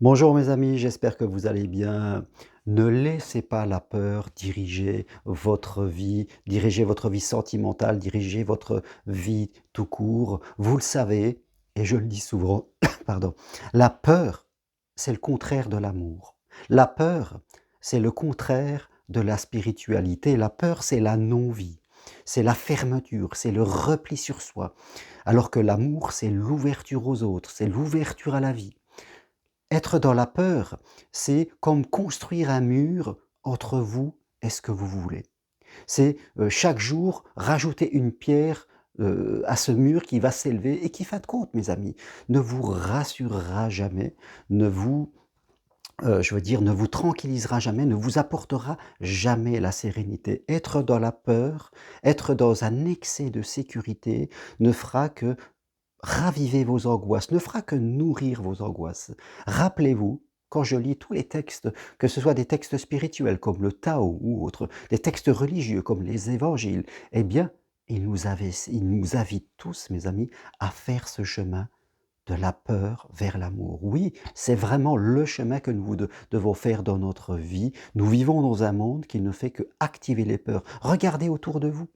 Bonjour mes amis, j'espère que vous allez bien. Ne laissez pas la peur diriger votre vie sentimentale, diriger votre vie tout court. Vous le savez, et je le dis souvent, pardon, la peur, c'est le contraire de l'amour. La peur, c'est le contraire de la spiritualité. La peur, c'est la non-vie, c'est la fermeture, c'est le repli sur soi. Alors que l'amour, c'est l'ouverture aux autres, c'est l'ouverture à la vie. Être dans la peur, c'est comme construire un mur entre vous et ce que vous voulez. C'est, chaque jour rajouter une pierre, à ce mur qui va s'élever et qui, fin de compte, mes amis, ne vous rassurera jamais, ne vous, ne vous tranquillisera jamais, ne vous apportera jamais la sérénité. Être dans la peur, être dans un excès de sécurité ne fera que raviver vos angoisses, ne fera que nourrir vos angoisses. Rappelez-vous, quand je lis tous les textes, que ce soit des textes spirituels comme le Tao ou autres, des textes religieux comme les évangiles, eh bien, ils nous invitent tous, mes amis, à faire ce chemin de la peur vers l'amour. Oui, c'est vraiment le chemin que nous devons faire dans notre vie. Nous vivons dans un monde qui ne fait que activer les peurs. Regardez autour de vous.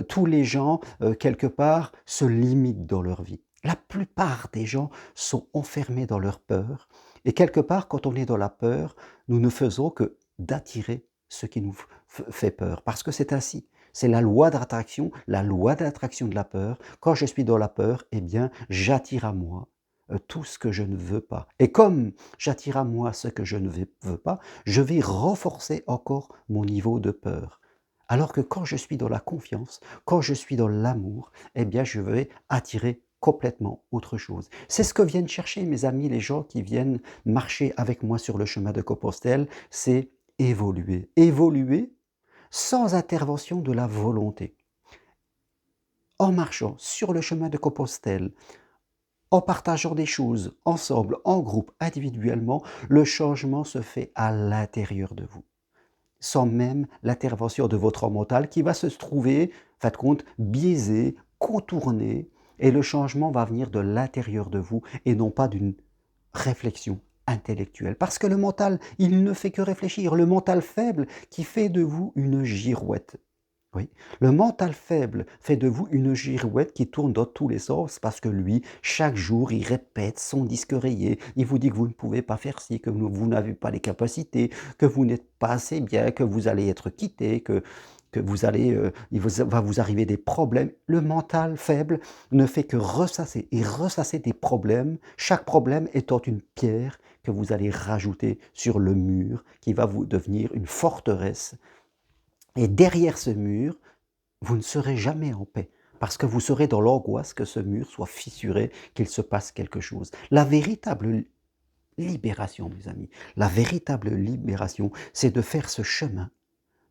Tous les gens, quelque part, se limitent dans leur vie. La plupart des gens sont enfermés dans leur peur et quelque part, quand on est dans la peur, nous ne faisons que d'attirer ce qui nous fait peur parce que c'est ainsi. C'est la loi d'attraction de la peur. Quand je suis dans la peur, eh bien, j'attire à moi, tout ce que je ne veux pas et comme j'attire à moi ce que je ne veux pas, je vais renforcer encore mon niveau de peur. Alors que quand je suis dans la confiance, quand je suis dans l'amour, eh bien je vais attirer complètement autre chose. C'est ce que viennent chercher mes amis, les gens qui viennent marcher avec moi sur le chemin de Compostelle, c'est évoluer. Évoluer sans intervention de la volonté. En marchant sur le chemin de Compostelle, en partageant des choses ensemble, en groupe, individuellement, le changement se fait à l'intérieur de vous, sans même l'intervention de votre mental qui va se trouver, en fin de compte, biaisé, contourné, et le changement va venir de l'intérieur de vous et non pas d'une réflexion intellectuelle. Parce que le mental, il ne fait que réfléchir. Le mental faible qui fait de vous une girouette. Oui, le mental faible fait de vous une girouette qui tourne dans tous les sens parce que lui, chaque jour, il répète son disque rayé. Il vous dit que vous ne pouvez pas faire ci, que vous n'avez pas les capacités, que vous n'êtes pas assez bien, que vous allez être quitté, que vous allez, va vous arriver des problèmes. Le mental faible ne fait que ressasser et ressasser des problèmes, chaque problème étant une pierre que vous allez rajouter sur le mur qui va vous devenir une forteresse et derrière ce mur, vous ne serez jamais en paix, parce que vous serez dans l'angoisse que ce mur soit fissuré, qu'il se passe quelque chose. La véritable libération, mes amis, la véritable libération, c'est de faire ce chemin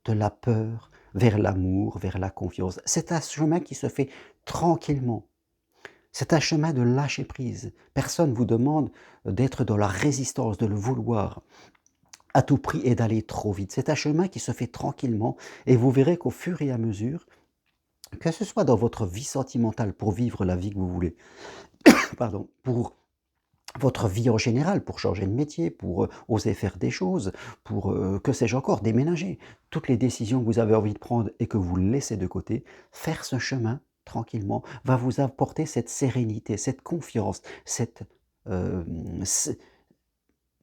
de la peur vers l'amour, vers la confiance. C'est un chemin qui se fait tranquillement. C'est un chemin de lâcher prise. Personne ne vous demande d'être dans la résistance, de le vouloir à tout prix et d'aller trop vite. C'est un chemin qui se fait tranquillement et vous verrez qu'au fur et à mesure, que ce soit dans votre vie sentimentale pour vivre la vie que vous voulez, pardon, pour votre vie en général, pour changer de métier, pour oser faire des choses, pour, que sais-je encore, déménager. Toutes les décisions que vous avez envie de prendre et que vous laissez de côté, faire ce chemin tranquillement va vous apporter cette sérénité, cette confiance, euh, ce-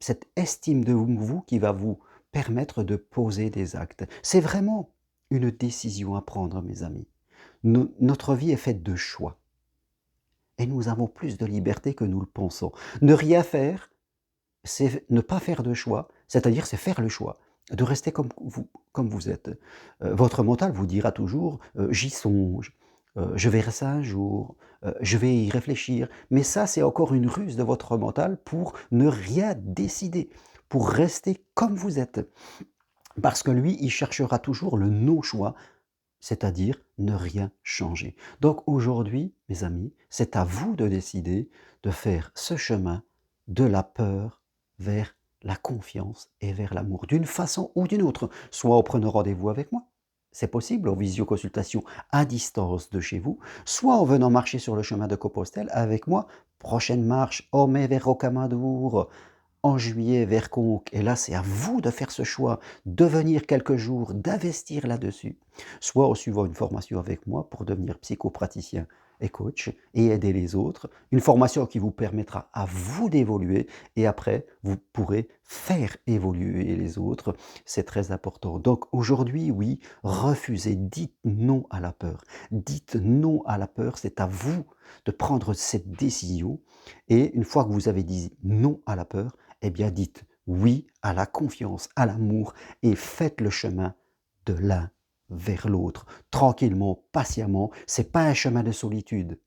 cette estime de vous qui va vous permettre de poser des actes. C'est vraiment une décision à prendre, mes amis. Notre vie est faite de choix et nous avons plus de liberté que nous le pensons. Ne rien faire, c'est ne pas faire de choix, c'est-à-dire c'est faire le choix de rester comme vous êtes. Votre mental vous dira toujours j'y songe, je verrai ça un jour, je vais y réfléchir. Mais ça, c'est encore une ruse de votre mental pour ne rien décider, pour rester comme vous êtes. Parce que lui, il cherchera toujours le non-choix, c'est-à-dire ne rien changer. Donc aujourd'hui, mes amis, c'est à vous de décider de faire ce chemin de la peur vers la confiance et vers l'amour, d'une façon ou d'une autre, soit en prenant rendez-vous avec moi, c'est possible, en visioconsultation à distance de chez vous, soit en venant marcher sur le chemin de Compostelle avec moi, prochaine marche, Homé vers Rocamadour, en juillet vers Conques, et là c'est à vous de faire ce choix, de venir quelques jours, d'investir là-dessus, soit en suivant une formation avec moi pour devenir psychopraticien et coach et aider les autres, une formation qui vous permettra à vous d'évoluer et après vous pourrez faire évoluer les autres, c'est très important. Donc aujourd'hui, oui, refusez, dites non à la peur. Dites non à la peur, c'est à vous de prendre cette décision et une fois que vous avez dit non à la peur, eh bien dites oui à la confiance, à l'amour et faites le chemin de l'un vers l'autre, tranquillement, patiemment. C'est pas un chemin de solitude.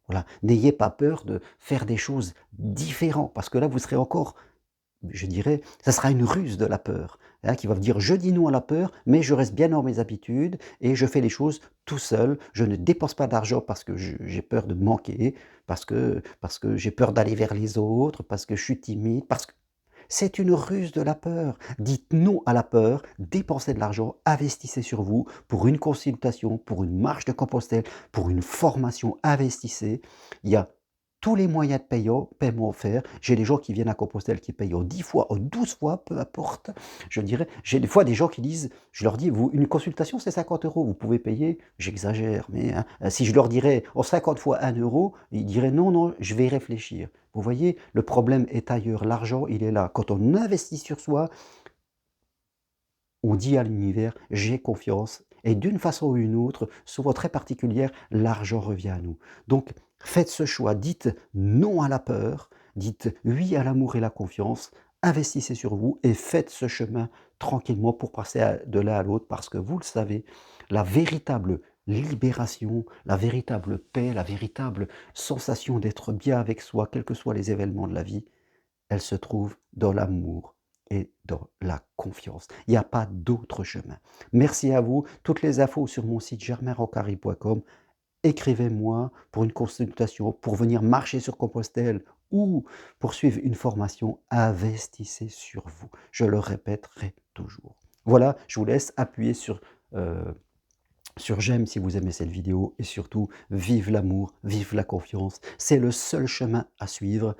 Voilà. N'ayez pas peur de faire des choses différentes parce que là, vous serez encore, je dirais, ça sera une ruse de la peur, hein, qui va vous dire: «Je dis non à la peur, mais je reste bien dans mes habitudes et je fais les choses tout seul. Je ne dépense pas d'argent parce que j'ai peur de manquer, parce que j'ai peur d'aller vers les autres, parce que je suis timide, parce que» c'est une ruse de la peur. Dites non à la peur, dépensez de l'argent, investissez sur vous pour une consultation, pour une marche de Compostelle, pour une formation, investissez. Il y a tous les moyens de paiement offerts. J'ai des gens qui viennent à Compostelle qui payent en 10 fois, en 12 fois, peu importe. Je dirais, j'ai des fois des gens qui disent, je leur dis, vous, une consultation c'est 50 euros, vous pouvez payer, j'exagère, mais hein, si je leur dirais en 50 fois 1 euro, ils diraient non, non, je vais y réfléchir. Vous voyez, le problème est ailleurs, l'argent il est là. Quand on investit sur soi, on dit à l'univers: «J'ai confiance» et d'une façon ou une autre, souvent très particulière, l'argent revient à nous. Donc faites ce choix, dites non à la peur, dites oui à l'amour et la confiance, investissez sur vous et faites ce chemin tranquillement pour passer de l'un à l'autre parce que vous le savez, la véritable libération, la véritable paix, la véritable sensation d'être bien avec soi, quels que soient les événements de la vie, elle se trouve dans l'amour et dans la confiance. Il n'y a pas d'autre chemin. Merci à vous. Toutes les infos sur mon site germainrocari.com. Écrivez-moi pour une consultation, pour venir marcher sur Compostelle ou pour suivre une formation. Investissez sur vous. Je le répéterai toujours. Voilà, je vous laisse appuyer sur j'aime si vous aimez cette vidéo et surtout, vive l'amour, vive la confiance. C'est le seul chemin à suivre.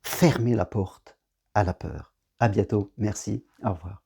Fermez la porte à la peur. À bientôt. Merci. Au revoir.